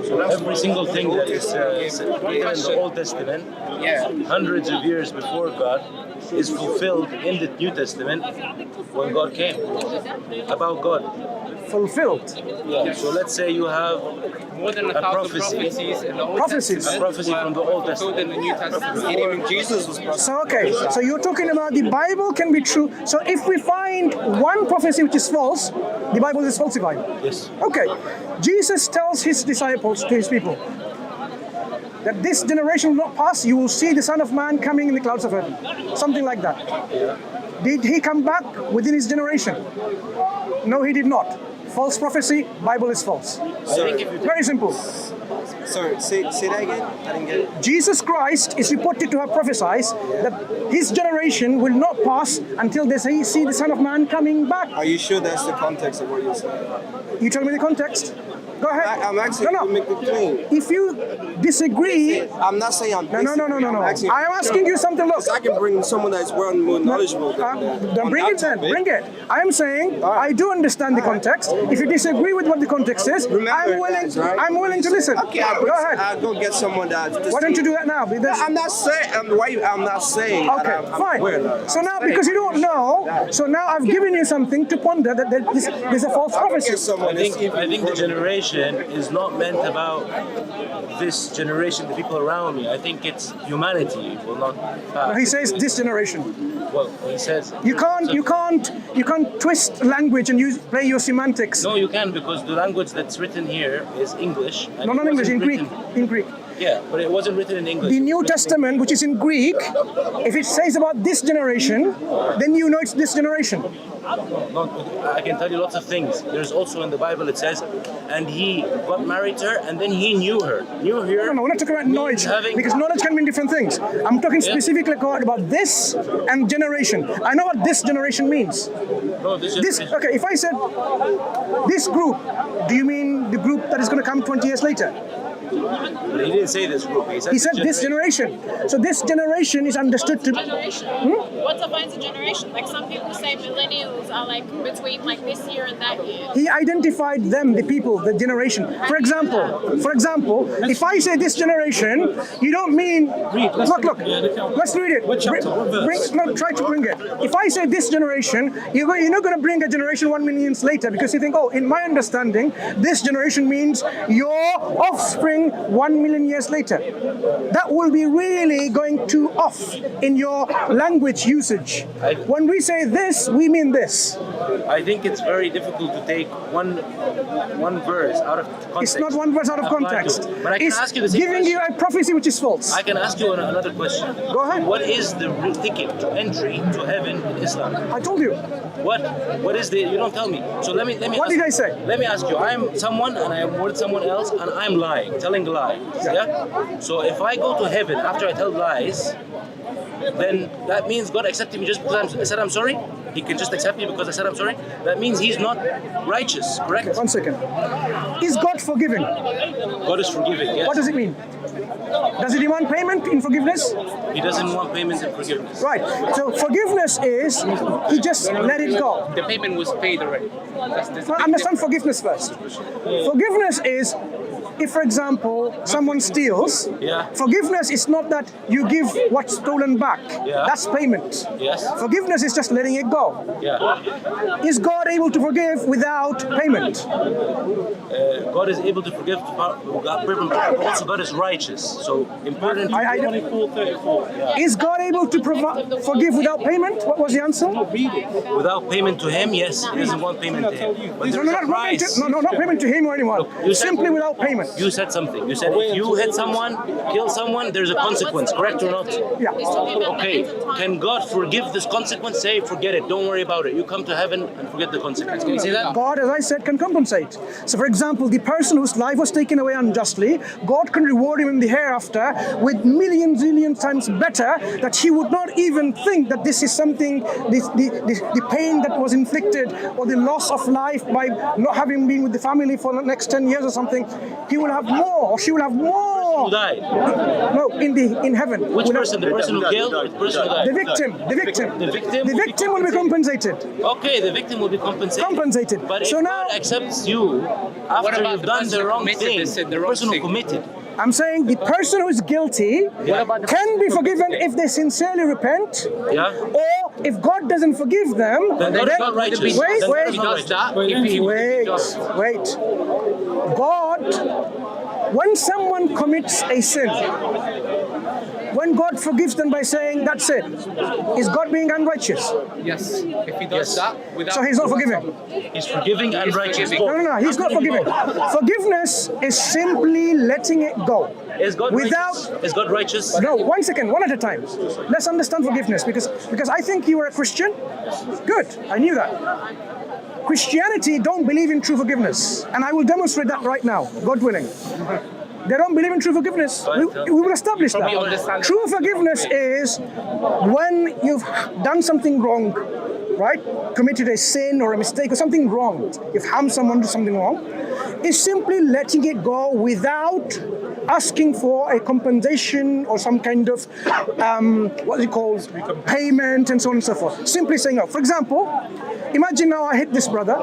So every single thing that is written in the Old Testament, hundreds of years before God, is fulfilled in the New Testament when God came. About God. Fulfilled. Yeah. So let's say you have more than a prophecy. Prophecies. A prophecy from the Old Testament. In the New Testament. Even Jesus was So okay, so you're talking about the Bible can be true. So if we find one prophecy which is false, the Bible is falsified. Yes. Okay, Jesus tells his disciples, to his people, that this generation will not pass, you will see the Son of Man coming in the clouds of heaven. Something like that. Did he come back within his generation? No, he did not. False prophecy, Bible is false. Very simple. Sorry, say that again? I didn't get it. Jesus Christ is reported to have prophesied that his generation will not pass until they see the Son of Man coming back. Are you sure that's the context of what you're saying? You tell me the context. Go ahead. I'm actually no. make it clean. If you disagree, I'm not saying I'm no. I am asking you something. Look, I can bring someone that's well more knowledgeable then bring it then. Bring it. I am saying I do understand the context. If you disagree with what the context is, I'm willing. That, right? I'm willing to listen. Okay, go ahead. I'll go get someone that. Why don't you do that now? I'm not saying. I'm not saying. Okay, that I'm fine. aware. So now, because you don't know, so now I've given you something to ponder that there's a false prophecy. I think the generation is not meant about this generation, the people around me. I think it's humanity will not pass. He says this generation. Well, he says You can't twist language and play your semantics. no, you can, because the language that's written here is English. And No, not it English, in wasn't Greek. written- In Greek. Yeah, but it wasn't written in English. The New Testament, which is in Greek, if it says about this generation, then you know it's this generation. I can tell you lots of things. There's also in the Bible it says, and he got married to her, and then he knew her. Knew her. No, we're not talking about knowledge, because knowledge can mean different things. I'm talking specifically about this and generation. I know what this generation means. No, this Okay, if I said this group, do you mean the group that is going to come 20 years later? But he didn't say this group. He said this generation. So this generation is understood to. Generation. What defines a generation? Like some people say millennials are like between like this year and that year. He identified them, the people, the generation. For example, if I say this generation, you don't mean. Look. Let's read it. Try to bring it. If I say this generation, you're not going to bring a generation 1 million years later, because you think, oh, in my understanding, this generation means your offspring 1 million years later. That will be really going too off in your language usage. When we say this, we mean this. I think it's very difficult to take one verse out of context. It's not one verse out of context. But I can it's ask you the same giving question. you a prophecy which is false. I can ask you another question. Go ahead. What is the ticket to entry to heaven in Islam? I told you. What is the? You don't tell me. So let me. What did I say? Let me ask you. I'm someone and I am with someone else and I'm lying, telling a lie. Yeah. So if I go to heaven after I tell lies, then that means God accepted me just because I said I'm sorry? He can just accept me because I said I'm sorry? That means he's not righteous, correct? 1 second. Is God forgiving? God is forgiving, yes. What does it mean? Does he demand payment in forgiveness? He doesn't want payment and forgiveness. Right. So forgiveness is he just let it go. The payment was paid already. That's Now, understand forgiveness first. Forgiveness is, if, for example, someone steals, forgiveness is not that you give what's stolen back. That's payment. Yes. Forgiveness is just letting it go. Yeah. Is God able to forgive without payment? God is able to forgive, but also God is righteous. So important. 24:34. Yeah. Is God able to forgive without payment? What was the answer? Without payment to him, yes, he doesn't want payment to him. But there is a price. Not payment to him or anyone. Simply without payment. You said something. You said if you hit someone, kill someone, there's a consequence. Correct or not? Yeah. He's talking about the Okay. end of time. Can God forgive this consequence? Say, forget it. Don't worry about it. You come to heaven and forget the consequence. Can you say that? God, as I said, can compensate. So, for example, the person whose life was taken away unjustly, God can reward him in the hereafter with millions, zillion times better, that he would not even think that this is something, the pain that was inflicted or the loss of life by not having been with the family for the next 10 years or something. He will have more, or she will have more. Who died? No, in heaven. Which Will have- person? The person who killed? Or the person who died? The victim. The victim will be compensated. Okay, the victim will be compensated. Compensated. But if So now- God accepts you after about you've the done person the who wrong committed thing, this and the the wrong person who thing? committed, I'm saying the person who is guilty can be forgiven if they sincerely repent, yeah? or if God doesn't forgive them, Then God is not righteous. wait, Then wait, God is not Does that? wait. God, when someone commits a sin, when God forgives them by saying, that's it, is God being unrighteous? Yes. If he does that without. So he's not forgiving. He's forgiving and righteous. forgiving. No, he's not forgiving. Forgiveness is simply letting it go. Is God Without- righteous? Is God righteous? No, 1 second, one at a time. Let's understand forgiveness, because I think you were a Christian. Good, I knew that. Christianity don't believe in true forgiveness, and I will demonstrate that right now, God willing. They don't believe in true forgiveness. We will establish probably that. understand True forgiveness is when you've done something wrong, right? Committed a sin or a mistake or something wrong. You've harmed someone, do something wrong. Is simply letting it go without asking for a compensation or some kind of what is it called, payment and so on and so forth. Simply saying no. For example, imagine now I hit this brother,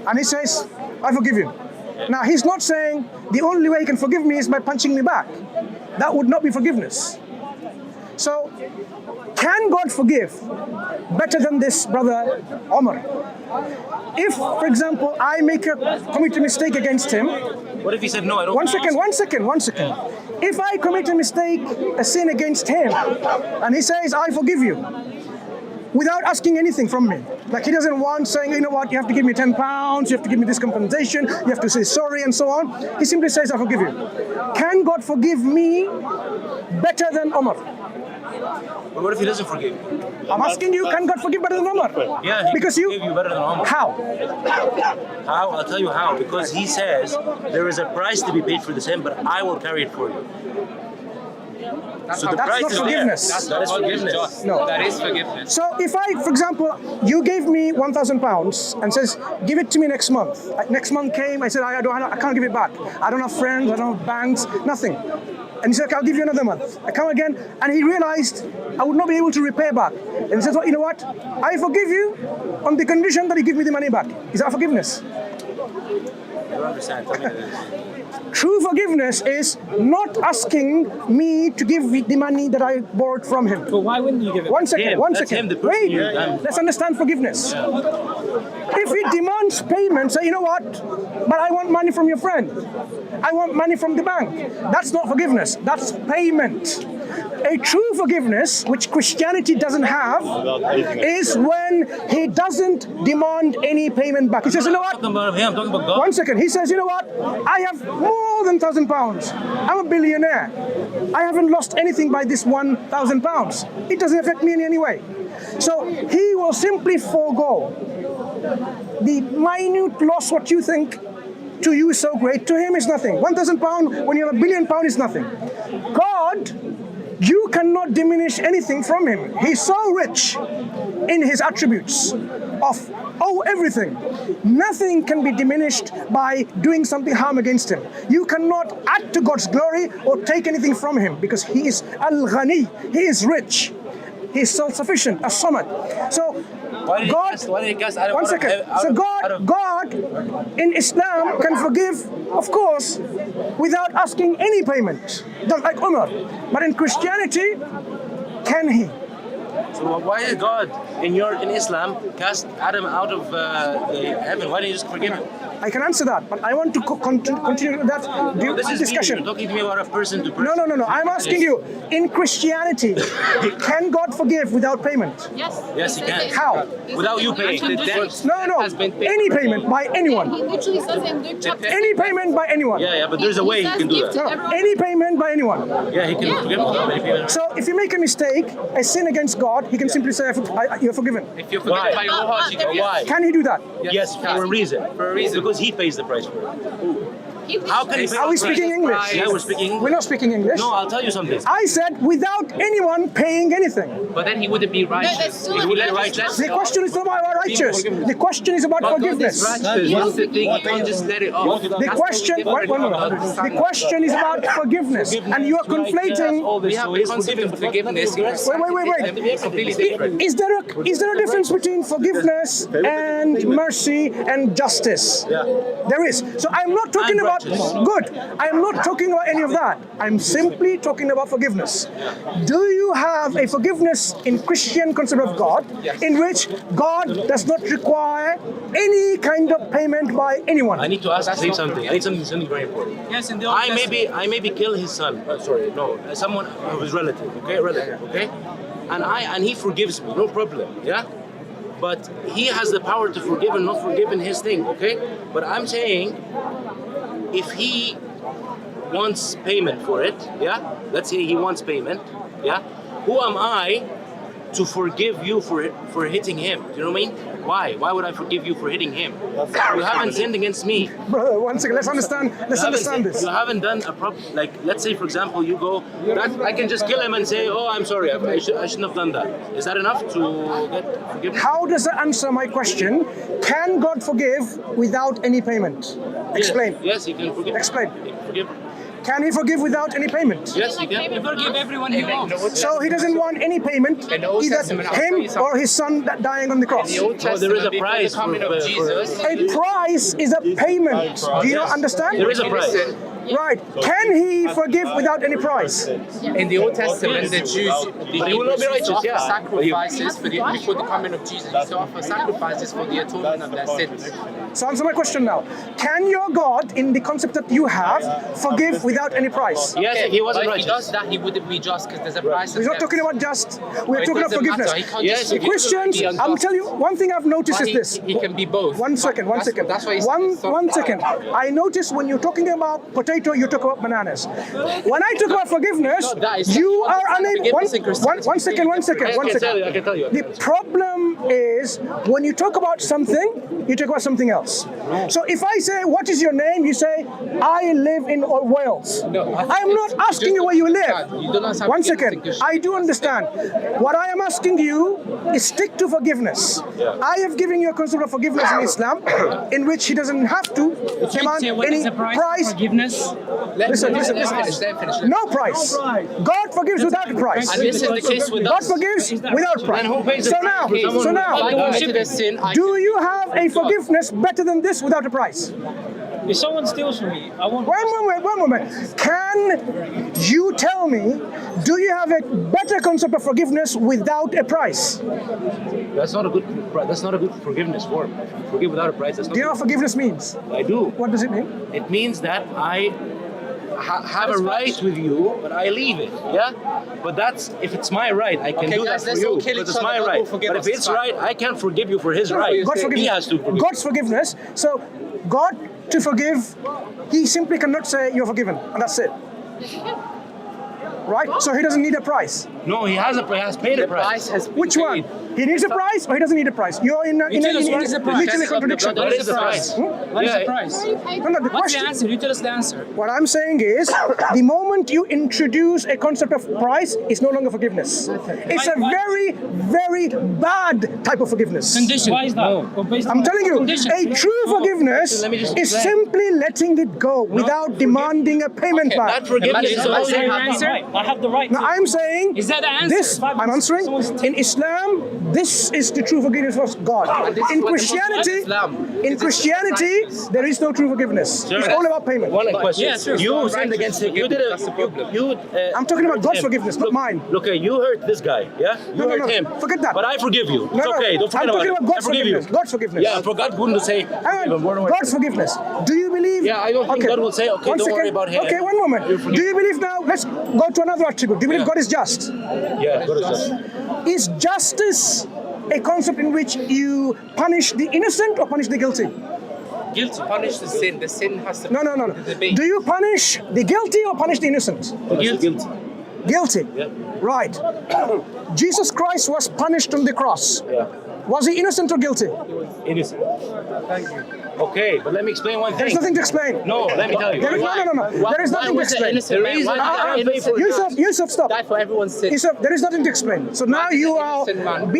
and he says, "I forgive you." Now he's not saying the only way he can forgive me is by punching me back. That would not be forgiveness. So, can God forgive better than this brother Omar? If, for example, I commit a mistake against him. What if he said no? I don't. One second. If I commit a mistake, a sin against him, and he says, "I forgive you," without asking anything from me, like he doesn't want saying, "You know what? You have to give me £10. You have to give me this compensation. You have to say sorry," and so on. He simply says, "I forgive you." Can God forgive me better than Omar? But what if he doesn't forgive you? I'm asking you, can God forgive better than Omar? Yeah, he Because can you. forgive you better than Omar. How? How? I'll tell you how. Because he says there is a price to be paid for the sin, but I will carry it for you. So the That's price not is forgiveness. there. That is forgiveness. No. That is forgiveness. So if I, for example, you gave me £1,000 and says, "Give it to me next month." Next month came, I said, I can't give it back. I don't have friends, I don't have banks, nothing. And he said, "Okay, I'll give you another month." I come again, and he realized I would not be able to repay back. And he says, "Well, you know what? I forgive you on the condition that you give me the money back." Is that forgiveness? I don't understand. Tell me this. True forgiveness is not asking me to give the money that I borrowed from him. But why wouldn't you give it? One second. That's him, the person Wait, you're done. let's understand forgiveness. If he demands payment, say, "You know what? But I want money from your friend. I want money from the bank." That's not forgiveness. That's payment. A true forgiveness, which Christianity doesn't have, is when he doesn't demand any payment back. He says, "You know I'm what? talking about him. I'm talking about God. One second." He says, "You know what? I have more than £1,000. I'm a billionaire. I haven't lost anything by this £1,000. It doesn't affect me in any way." So he will simply forego the minute loss. What you think to you is so great, to him is nothing. £1,000 when you have £1 billion is nothing. God, you cannot diminish anything from him. He's so rich in his attributes of everything. Nothing can be diminished by doing something harm against him. You cannot add to God's glory or take anything from him, because he is Al-Ghani. He is rich. He is self-sufficient, as-Samad. So Why did he cast Adam one out of second. heaven- So out of- God in Islam can forgive, of course, without asking any payment, just like Umar. But in Christianity, can he? So why did God in Islam cast Adam out of the heaven? Why didn't you just forgive him? I can answer that, but I want to continue that This is discussion. You're talking to me about a person to person. No. I'm asking you, in Christianity, can God forgive without payment? Yes, he can. How? Without you paying. No. Any payment by anyone. He literally says in Luke chapter Any payment by anyone. Yeah, but there's a way he can do that. No, any payment by anyone. Yeah, he can forgive us. So if you make a mistake, a sin against God, he can simply say, you're forgiven. If you're forgiven by your whole heart, you go, Why? Can he do that? Yes, for a reason. Because he pays the price for it. How can he pay Are we the price? speaking English? Yeah, we're speaking English. We're not speaking English. No, I'll tell you something. I said without anyone paying anything. But then he wouldn't be righteous. still He a wouldn't be righteous. righteous. The question is not about righteous. The question is about forgiveness. What's the thing? You can't just let it off. The question, wait, one minute. The question is about forgiveness, and you are conflating. We have the concept of forgiveness. Wait. Completely different. Is there a difference between forgiveness and mercy and justice? Yeah. There is. So I'm not talking And about righteous. good. I'm not talking about any of that. I'm simply talking about forgiveness. Do you have a forgiveness in Christian concept of God in which God does not require any kind of payment by anyone? I need to ask him something. I need something very important. Yes, in the I maybe kill his son. Someone of his relative. Okay. And he forgives me, no problem. Yeah. But he has the power to forgive and not forgive in his thing. Okay. But I'm saying, if he wants payment for it, yeah. Let's say he wants payment, yeah. Who am I to forgive you for hitting him? Do you know what I mean? Why? Why would I forgive you for hitting him? You haven't sinned against me. Brother, one second. Let's understand this. You haven't done a like. Let's say, for example, you go. I can just kill him and say, "Oh, I'm sorry. I shouldn't have done that." Is that enough to get forgiveness? How does that answer my question? Can God forgive without any payment? Explain. Yes, he can forgive. Explain. He can forgive. Can he forgive without any payment? Yes, he can. forgive everyone he wants. So he doesn't want any payment, In the Old either Testament, him or his son dying on the cross. The Old No, there is a Testament, before price the coming for- of Jesus. A price is a payment. Do you not understand? There is a price. Right. Can he forgive without any price? In the Old Testament, the Jews But he will not be righteous, offer yeah. sacrifices before the coming of Jesus. They used to offer sacrifices for the atonement of their sins. So answer my question now. Can your God, in the concept that you have, forgive without any price? Yes, if he wasn't But if he righteous. does that, he wouldn't be just because there's a price. We're not talking about just, we're It talking about doesn't forgiveness. matter, he can't Yes, just if he- Christians, be I'm unjust. telling you, one thing I've noticed But is this. He can be both. One second. That's why he's One second. I notice when you're talking about potato, you talk about bananas. When I talk about forgiveness, No, that is- you are understand unable. forgiveness in Christianity. One second. I can tell you. The problem is when you talk about something, you talk about something else. So if I say, what is your name? You say, I live in Wales. No, I'm not asking you where you live. You don't understand One forgiveness in second. Christianity. I do understand. What I am asking you is stick to forgiveness. I have given you a concept of forgiveness in Islam, in which he doesn't have to demand any price. Forgiveness. Listen. Finish. No price. God forgives without a price. And this is the case with God us. forgives without price. And who pays the So price? now, If I committed a sin, I do you have a forgiveness better than this without a price? If someone steals from me, I want. One moment. Can you tell me, do you have a better concept of forgiveness without a price? That's not a good forgiveness form. Forgive without a price. That's not Do you know what forgiveness means? I do. What does it mean? It means that I have a right with you, but I leave it. Yeah. But that's if it's my right, I can Okay, do guys, that for let's you. all kill But each it's other, my God right. will forgive But us, if it's it's right, I can't forgive you for his right. God's He forgiveness. has to forgive. God's forgiveness. So God to forgive, he simply cannot say you're forgiven, and that's it. Right? So he doesn't need a price. No, he has paid a the price. price has been Which one? paid. He needs a price or he doesn't need a price? You're in tell us what is the price? literally contradiction. What is the price? What is the price? No, the What's the question. answer? You tell us the answer. What I'm saying is, the moment you introduce a concept of price, it's no longer forgiveness. It's a very, very bad type of forgiveness. Condition. Why is that? Or based I'm on telling you, condition. a true forgiveness Let me just is explain. simply letting it go without demanding a payment back. That forgiveness is Is that always your I have the answer? right. I have the right. Now I'm saying, Is that had an answer. This, I'm answering. In Islam, this is the true forgiveness of God. In Christianity, there is no true forgiveness. It's all about payment. One question. Yeah, sure. You So sinned righteous against him. You did forgiveness, that's the problem. I'm talking about God's him. forgiveness, not mine. Look, you hurt this guy, yeah? You hurt him. Forget that. But I forgive you. It's okay. Don't forget I'm talking about about it. God's I forgive you. forgiveness. God's forgiveness. Yeah, for God wouldn't say. Hang on. God's forgiveness. Do you believe? Yeah, I don't think God will say, okay, One don't worry second. about him. Okay, one moment. Do you believe now? Let's go to another attribute. Do you believe God is just? Yeah, God is just. Is justice a concept in which you punish the innocent or punish the guilty? Guilty. Punish the sin. The sin has to. No. The debate. Do you punish the guilty or punish the innocent? Guilty. Guilty. Yeah. Right. Jesus Christ was punished on the cross. Yeah. Was he innocent or guilty? Innocent. Thank you. Okay, but let me explain one thing. There's nothing to explain. No, let me tell you. No. There is nothing to explain. Yusuf, stop. Die for everyone's sin. Yusuf, there is nothing to explain. So now you are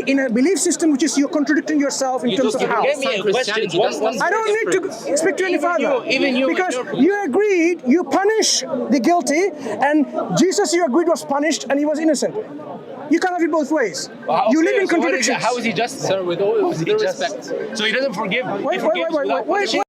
in a belief system which is you're contradicting yourself in terms of how. Give me a question. I don't need to speak to you any further. Even you, because you agreed you punish the guilty, and Jesus you agreed was punished and he was innocent. You can't have it both ways. You live in contradictions. How is he just? Sir, with all due respect. So he doesn't forgive. Wait.